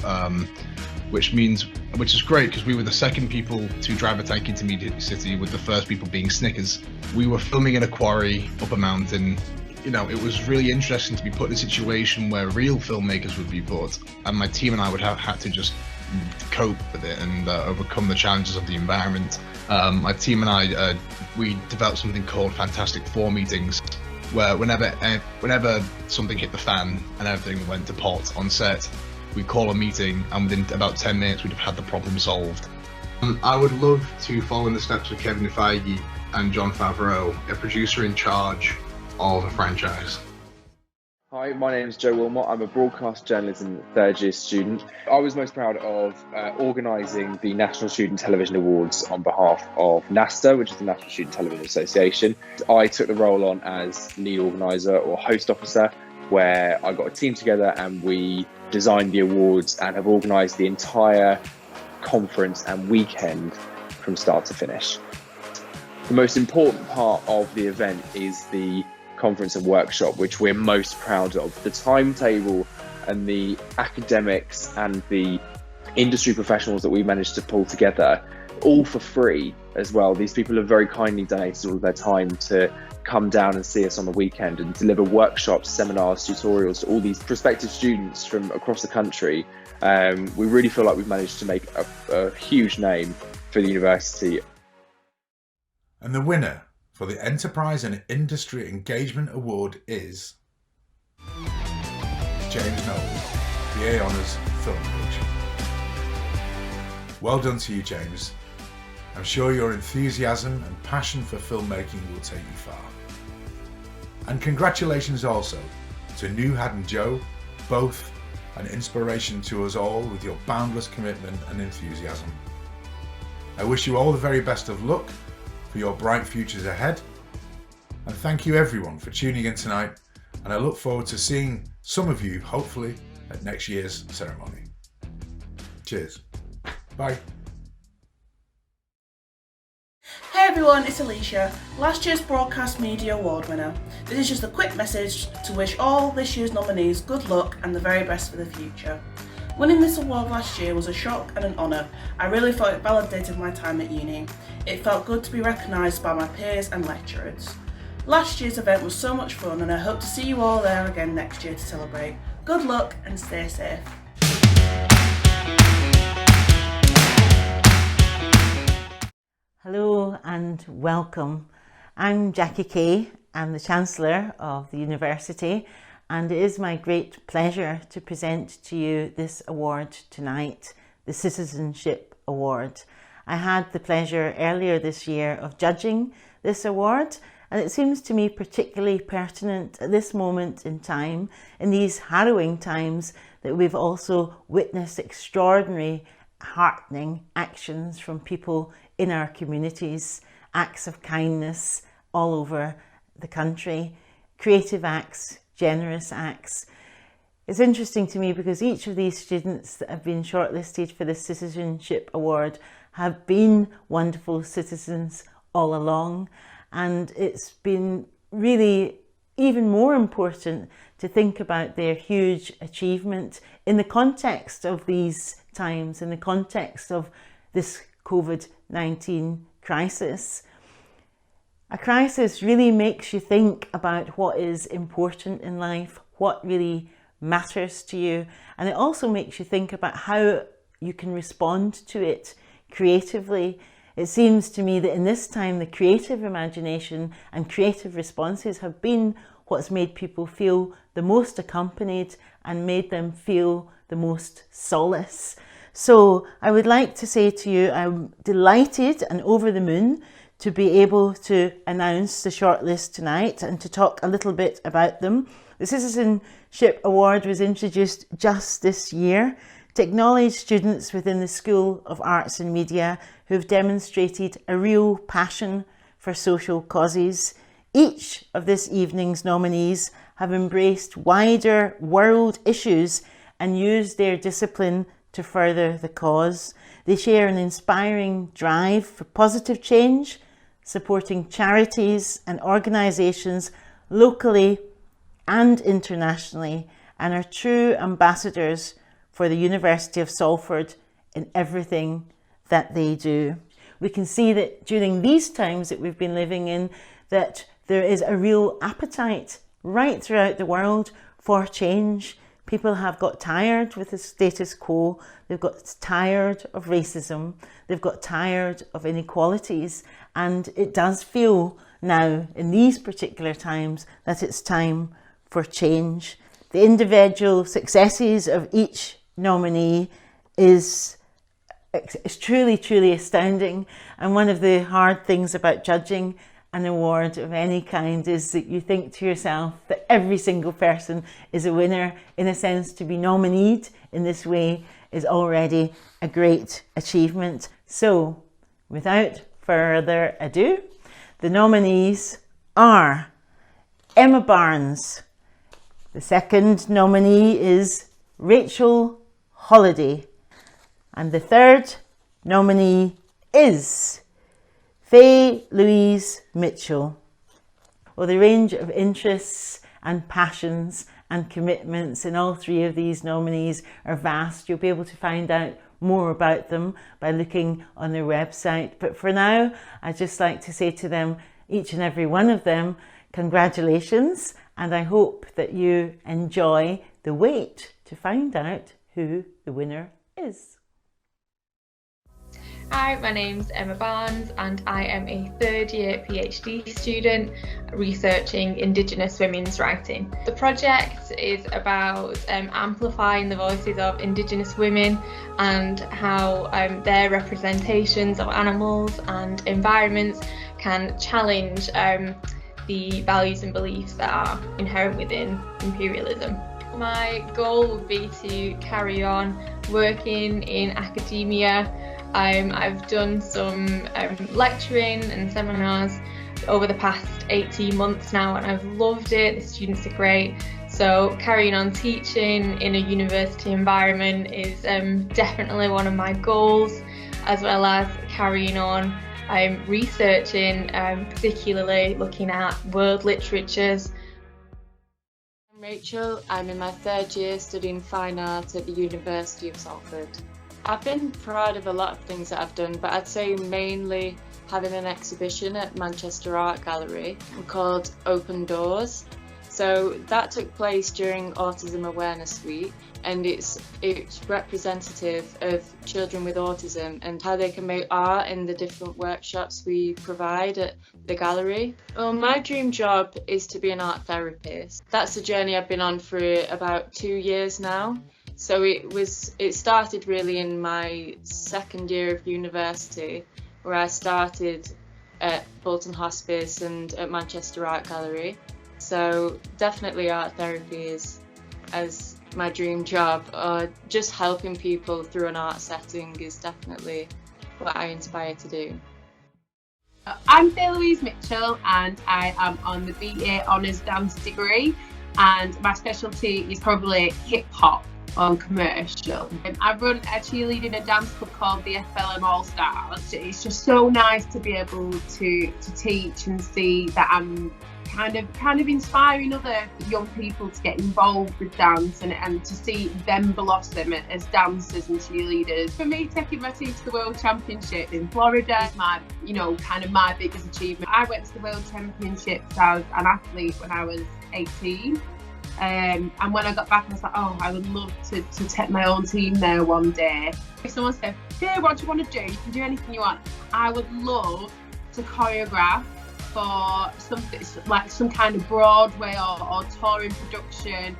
which is great because we were the second people to drive a tank into Media City, with the first people being Snickers. We were filming in a quarry up a mountain. You know, it was really interesting to be put in a situation where real filmmakers would be put, and my team and I would have had to just cope with it and overcome the challenges of the environment. My team and I, we developed something called Fantastic Four meetings, where whenever something hit the fan and everything went to pot on set, we'd call a meeting, and within about 10 minutes we'd have had the problem solved. I would love to follow in the steps of Kevin Feige and Jon Favreau, a producer in charge of a franchise. Hi, my name is Joe Wilmot. I'm a broadcast journalism third year student. I was most proud of organising the National Student Television Awards on behalf of NASTA, which is the National Student Television Association. I took the role on as lead organiser or host officer, where I got a team together and we designed the awards and have organised the entire conference and weekend from start to finish. The most important part of the event is the conference and workshop, which we're most proud of. The timetable and the academics and the industry professionals that we managed to pull together, all for free as well. These people have very kindly donated all of their time to come down and see us on the weekend and deliver workshops, seminars, tutorials to all these prospective students from across the country. We really feel like we've managed to make a huge name for the university. And the winner for the Enterprise and Industry Engagement Award is James Knowles, BA Honours Film Production. Well done to you, James. I'm sure your enthusiasm and passion for filmmaking will take you far. And congratulations also to Nuhad and Joe, both an inspiration to us all with your boundless commitment and enthusiasm. I wish you all the very best of luck for your bright futures ahead. And thank you everyone for tuning in tonight, and I look forward to seeing some of you hopefully at next year's ceremony. Cheers. Bye. Hey everyone, it's Alicia, last year's Broadcast Media Award winner. This is just a quick message to wish all this year's nominees good luck and the very best for the future. Winning this award last year was a shock and an honour. I really thought it validated my time at uni. It felt good to be recognised by my peers and lecturers. Last year's event was so much fun and I hope to see you all there again next year to celebrate. Good luck and stay safe. Hello and welcome. I'm Jackie Kay. I'm the Chancellor of the University, and it is my great pleasure to present to you this award tonight, the Citizenship Award. I had the pleasure earlier this year of judging this award, and it seems to me particularly pertinent at this moment in time, in these harrowing times, that we've also witnessed extraordinary, heartening actions from people in our communities, acts of kindness all over the country, creative acts, generous acts. It's interesting to me because each of these students that have been shortlisted for the Citizenship Award have been wonderful citizens all along, and it's been really even more important to think about their huge achievement in the context of these times, in the context of this COVID-19 crisis. A crisis really makes you think about what is important in life, what really matters to you, and it also makes you think about how you can respond to it creatively. It seems to me that in this time the creative imagination and creative responses have been what's made people feel the most accompanied and made them feel the most solace. So I would like to say to you, I'm delighted and over the moon to be able to announce the shortlist tonight and to talk a little bit about them. The Citizenship Award was introduced just this year to acknowledge students within the School of Arts and Media who've demonstrated a real passion for social causes. Each of this evening's nominees have embraced wider world issues and used their discipline to further the cause. They share an inspiring drive for positive change, supporting charities and organisations locally and internationally, and are true ambassadors for the University of Salford in everything that they do. We can see that during these times that we've been living in, that there is a real appetite right throughout the world for change. People have got tired with the status quo, they've got tired of racism, they've got tired of inequalities, and it does feel now in these particular times that it's time for change. The individual successes of each nominee is truly, truly astounding, and one of the hard things about judging an award of any kind is that you think to yourself that every single person is a winner. In a sense, to be nominated in this way is already a great achievement. So, without further ado, the nominees are Emma Barnes. The second nominee is Rachel Holliday. And the third nominee is Faye Louise Mitchell. Well, the range of interests and passions and commitments in all three of these nominees are vast. You'll be able to find out more about them by looking on their website. But for now, I'd just like to say to them, each and every one of them, congratulations, and I hope that you enjoy the wait to find out who the winner is. Hi, my name's Emma Barnes and I am a third year PhD student researching Indigenous women's writing. The project is about amplifying the voices of Indigenous women and how their representations of animals and environments can challenge the values and beliefs that are inherent within imperialism. My goal would be to carry on working in academia. I've done some lecturing and seminars over the past 18 months now and I've loved it. The students are great. So carrying on teaching in a university environment is definitely one of my goals, as well as carrying on researching, particularly looking at world literatures. I'm Rachel. I'm in my third year studying fine art at the University of Salford. I've been proud of a lot of things that I've done, but I'd say mainly having an exhibition at Manchester Art Gallery called Open Doors. So that took place during Autism Awareness Week, and it's representative of children with autism and how they can make art in the different workshops we provide at the gallery. Well, my dream job is to be an art therapist. That's a journey I've been on for about 2 years now. So it started really in my second year of university, where I started at Bolton Hospice and at Manchester Art Gallery. So definitely art therapy is as my dream job, or just helping people through an art setting is definitely what I aspire to do. I'm Faye Louise Mitchell and I am on the BA Honours Dance degree, and my specialty is probably hip hop on commercial. I run a cheerleading and dance club called the FLM All Stars. It's just so nice to be able to teach and see that I'm kind of inspiring other young people to get involved with dance and to see them blossom as dancers and cheerleaders. For me, taking my team to the World Championship in Florida is my biggest achievement. I went to the World Championships as an athlete when I was 18. And when I got back, I was like, oh, I would love to take my own team there one day. If someone said, hey, what do you want to do? You can do anything you want. I would love to choreograph for something like some kind of Broadway or touring production.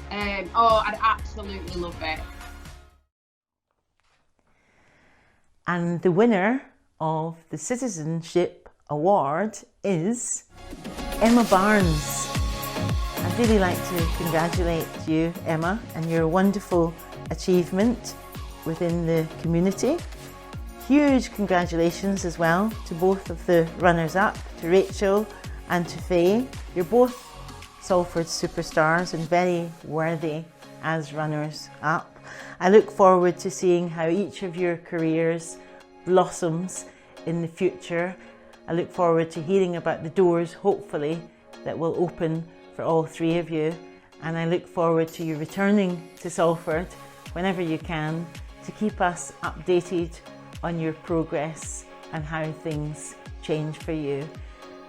I'd absolutely love it. And the winner of the Citizenship Award is Emma Barnes. I'd really like to congratulate you, Emma, and your wonderful achievement within the community. Huge congratulations as well to both of the runners-up, to Rachel and to Faye. You're both Salford superstars and very worthy as runners-up. I look forward to seeing how each of your careers blossoms in the future. I look forward to hearing about the doors, hopefully, that will open for all three of you. And I look forward to you returning to Salford whenever you can to keep us updated on your progress and how things change for you.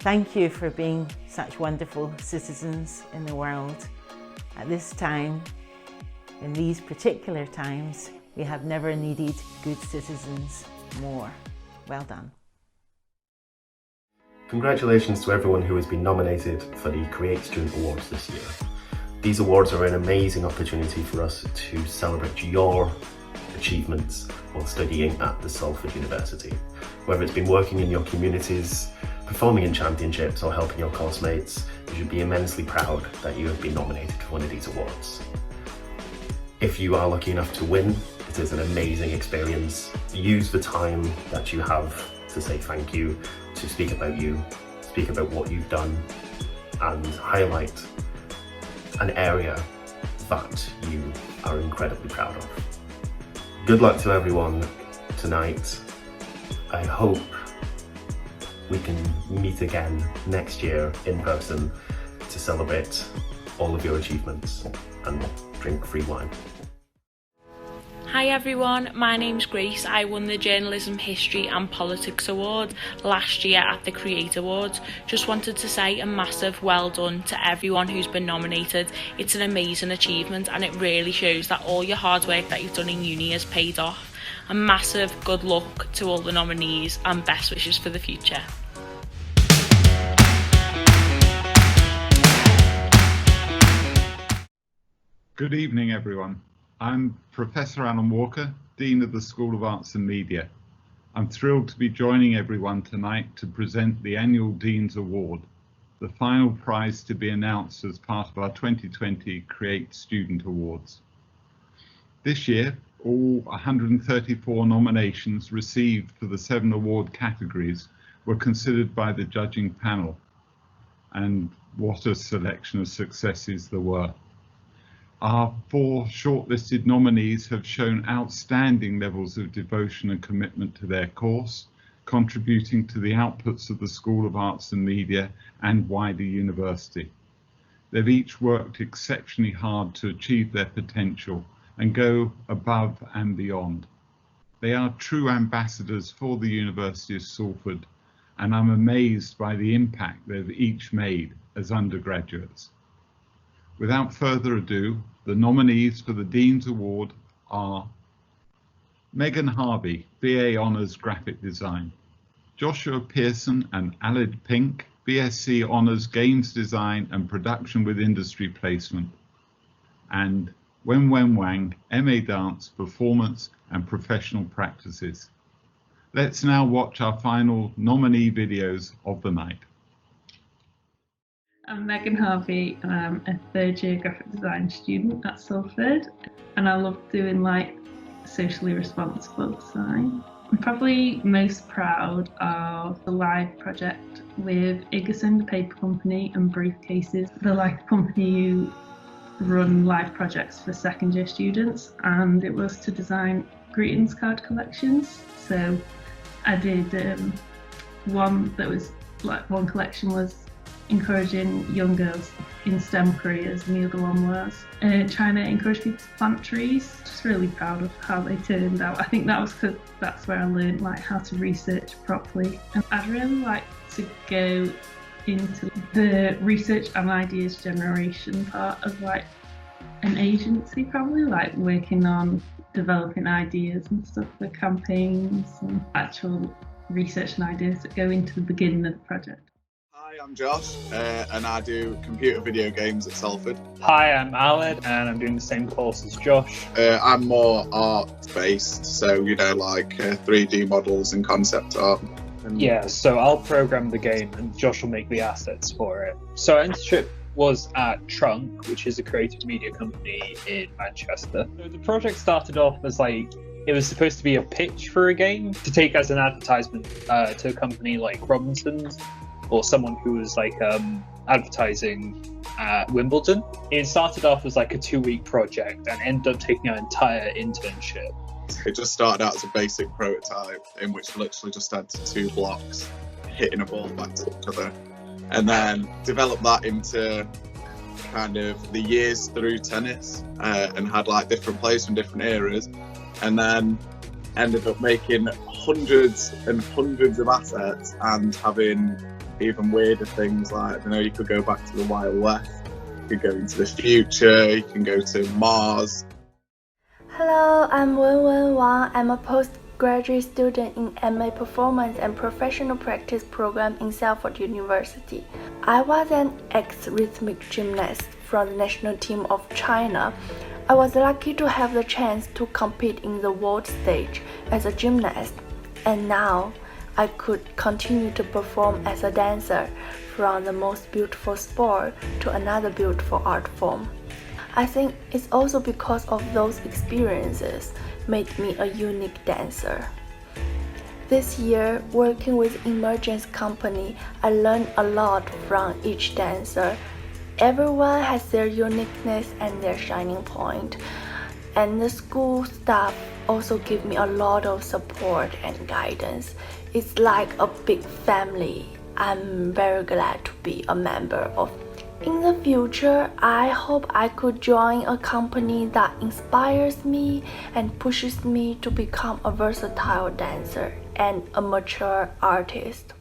Thank you for being such wonderful citizens in the world. At this time, in these particular times, we have never needed good citizens more. Well done. Congratulations to everyone who has been nominated for the Create Student Awards this year. These awards are an amazing opportunity for us to celebrate your achievements while studying at the Salford University. Whether it's been working in your communities, performing in championships or helping your classmates, you should be immensely proud that you have been nominated for one of these awards. If you are lucky enough to win, it is an amazing experience. Use the time that you have to say thank you, to speak about you, speak about what you've done, and highlight an area that you are incredibly proud of. Good luck to everyone tonight. I hope we can meet again next year in person to celebrate all of your achievements and drink free wine. Hi everyone, my name's Grace. I won the Journalism, History and Politics Award last year at the Create Awards. Just wanted to say a massive well done to everyone who's been nominated. It's an amazing achievement and it really shows that all your hard work that you've done in uni has paid off. A massive good luck to all the nominees and best wishes for the future. Good evening everyone. I'm Professor Alan Walker, Dean of the School of Arts and Media. I'm thrilled to be joining everyone tonight to present the annual Dean's Award, the final prize to be announced as part of our 2020 Create Student Awards. This year, all 134 nominations received for the 7 award categories were considered by the judging panel, and what a selection of successes there were. Our 4 shortlisted nominees have shown outstanding levels of devotion and commitment to their course, contributing to the outputs of the School of Arts and Media and wider university. They've each worked exceptionally hard to achieve their potential and go above and beyond. They are true ambassadors for the University of Salford and I'm amazed by the impact they've each made as undergraduates. Without further ado, the nominees for the Dean's Award are Megan Harvey, BA Honours Graphic Design, Joshua Pearson and Alid Pink, BSc Honours Games Design and Production with Industry Placement, and Wenwen Wang, MA Dance, Performance and Professional Practices. Let's now watch our final nominee videos of the night. I'm Megan Harvey and I'm a third year graphic design student at Salford, and I love doing like socially responsible design. I'm probably most proud of the live project with Iggerson, the paper company, and Briefcases, the like company who run live projects for second year students, and it was to design greetings card collections. So I did one that was like, one collection was encouraging young girls in STEM careers, and the other one was trying to encourage people to plant trees. Just really proud of how they turned out. I think that was because that's where I learned like how to research properly, and I'd really like to go into the research and ideas generation part of like an agency, probably like working on developing ideas and stuff for campaigns and actual research and ideas that go into the beginning of the project. Hi, I'm Josh and I do computer video games at Salford. Hi, I'm Alid and I'm doing the same course as Josh. I'm more art based, so you know, like 3D models and concept art. Yeah, so I'll program the game and Josh will make the assets for it. So our internship was at Trunk, which is a creative media company in Manchester. So the project started off as like, it was supposed to be a pitch for a game to take as an advertisement to a company like Robinson's or someone who was like advertising at Wimbledon. It started off as like a 2-week project and ended up taking our entire internship. It just started out as a basic prototype in which we literally just had 2 blocks hitting a ball back to each other, and then developed that into kind of the years through tennis and had like different players from different eras, and then ended up making hundreds and hundreds of assets and having even weirder things like, you know, you could go back to the Wild West, you could go into the future, you can go to Mars. Hello, I'm Wenwen Wang. I'm a postgraduate student in MA Performance and Professional Practice program in Salford University. I was an ex-rhythmic gymnast from the national team of China. I was lucky to have the chance to compete in the world stage as a gymnast, and now I could continue to perform as a dancer, from the most beautiful sport to another beautiful art form. I think it's also because of those experiences made me a unique dancer. This year, working with Emergence Company, I learned a lot from each dancer. Everyone has their uniqueness and their shining point, and the school staff also give me a lot of support and guidance. It's like a big family. I'm very glad to be a member of. In the future, I hope I could join a company that inspires me and pushes me to become a versatile dancer and a mature artist.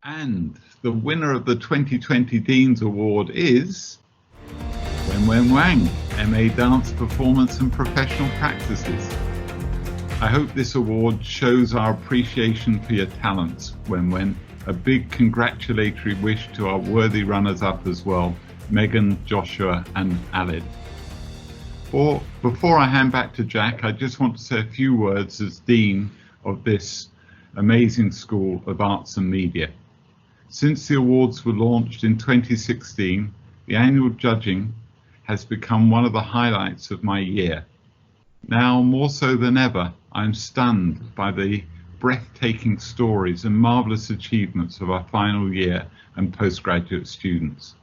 And the winner of the 2020 Dean's Award is Wenwen Wang, MA Dance, Performance and Professional Practices. I hope this award shows our appreciation for your talents, Wenwen. A big congratulatory wish to our worthy runners-up as well, Megan, Joshua and Alid. Before I hand back to Jack, I just want to say a few words as Dean of this amazing School of Arts and Media. Since the awards were launched in 2016, the annual judging has become one of the highlights of my year. Now, more so than ever, I'm stunned by the breathtaking stories and marvellous achievements of our final year and postgraduate students.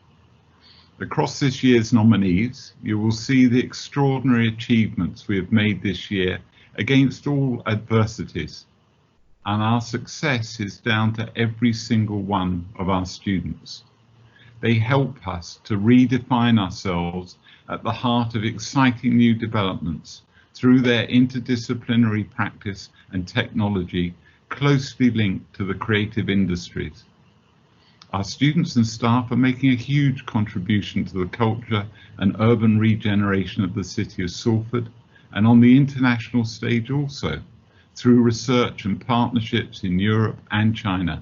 Across this year's nominees, you will see the extraordinary achievements we have made this year against all adversities, and our success is down to every single one of our students. They help us to redefine ourselves at the heart of exciting new developments through their interdisciplinary practice and technology closely linked to the creative industries. Our students and staff are making a huge contribution to the culture and urban regeneration of the city of Salford, and on the international stage also, through research and partnerships in Europe and China.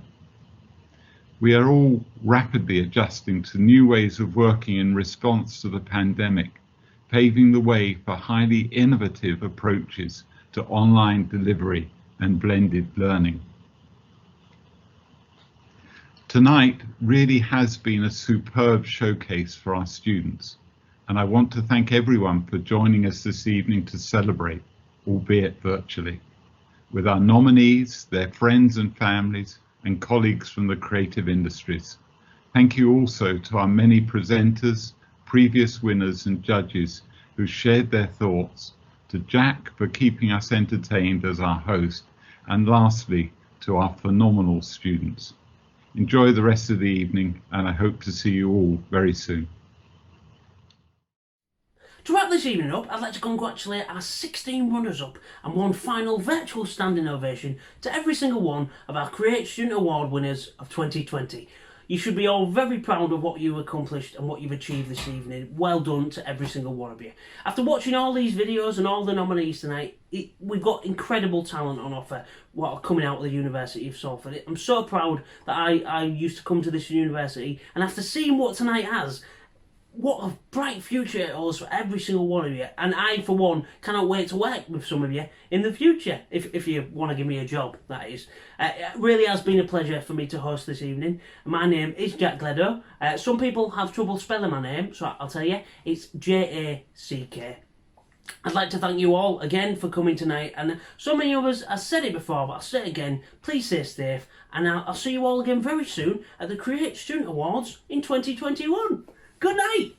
We are all rapidly adjusting to new ways of working in response to the pandemic, paving the way for highly innovative approaches to online delivery and blended learning. Tonight really has been a superb showcase for our students, and I want to thank everyone for joining us this evening to celebrate, albeit virtually, with our nominees, their friends and families, and colleagues from the creative industries. Thank you also to our many presenters, previous winners and judges who shared their thoughts, to Jack for keeping us entertained as our host, and lastly, to our phenomenal students. Enjoy the rest of the evening, and I hope to see you all very soon. To wrap this evening up, I'd like to congratulate our 16 runners-up and one final virtual standing ovation to every single one of our Create Student Award winners of 2020. You should be all very proud of what you accomplished and what you've achieved this evening. Well done to every single one of you. After watching all these videos and all the nominees tonight, we've got incredible talent on offer what are coming out of the University of Salford. I'm so proud that I used to come to this university, and after seeing what tonight has, what a bright future it holds for every single one of you. And I, for one, cannot wait to work with some of you in the future, if you want to give me a job, that is. It really has been a pleasure for me to host this evening. My name is Jack Gleadow. Some people have trouble spelling my name, so I'll tell you, it's J-A-C-K. I'd like to thank you all again for coming tonight, and so many others, I said it before, but I'll say it again, please stay safe, and I'll see you all again very soon at the Create Student Awards in 2021. Good night!